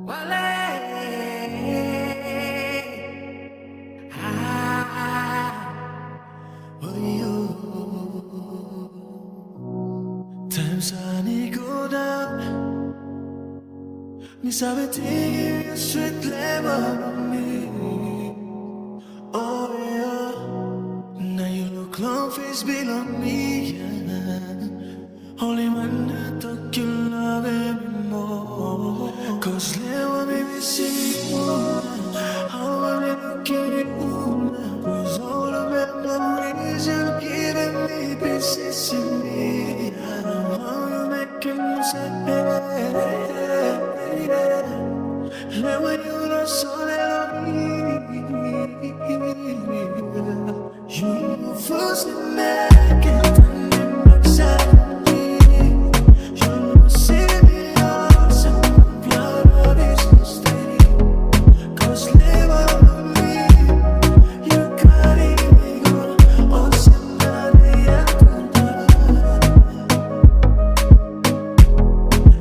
Times I need go down. Me sabe take you sweet level of me. Oh yeah. Now you look long face belong me. Yeah. Only man that talk you love anymore. Cause never me missing you. How I look at you. Cause all the memories you're giving me pieces in me. I know how you making me sad. And when you don't saw that on me, you first in that can't accept me. You know, see me also, blood of this mistake. Cause never with me, you got it, or somebody else.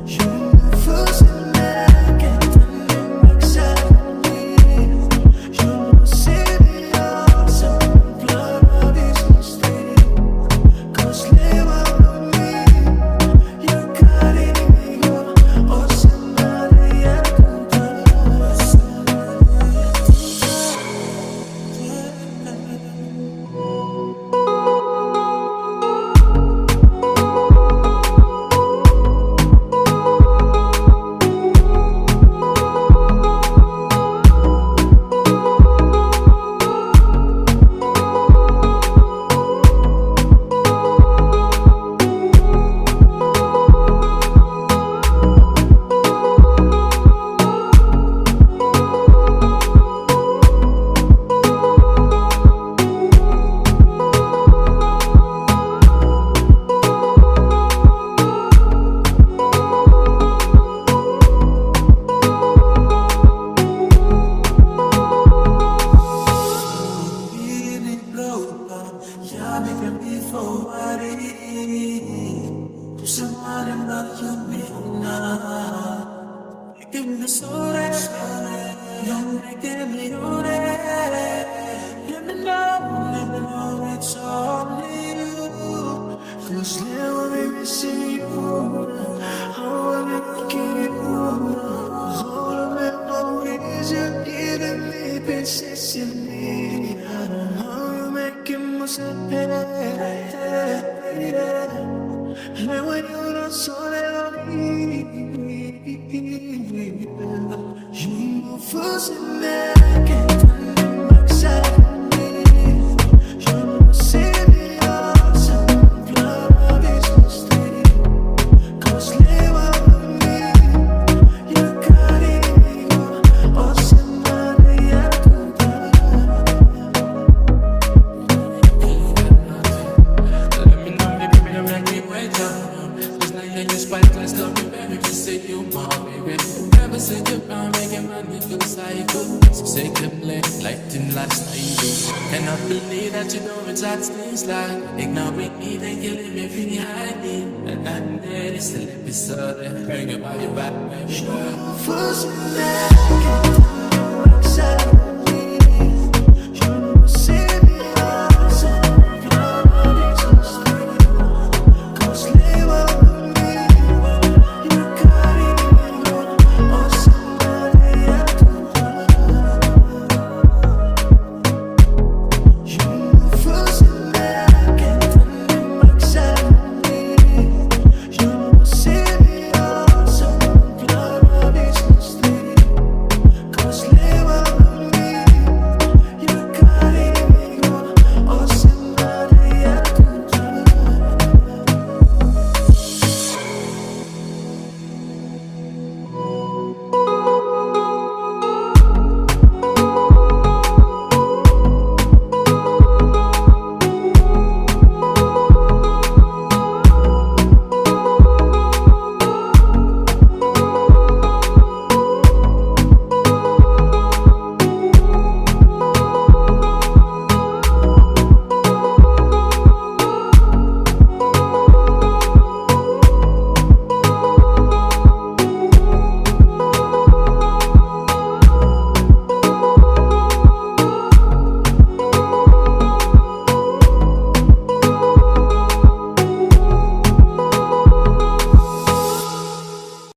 You know, first in that can't. Cause now I'm missing you. How I look at you. Cause all the memories you're giving me pieces in me. I don't know how you making me sad. And when you don't saw that on me, you know first in that can't turn back side. Cannot believe that you know it's hard things like ignoring me, then you leave me feeling hiding. And I'm there, it's still episode, bring your body back, baby.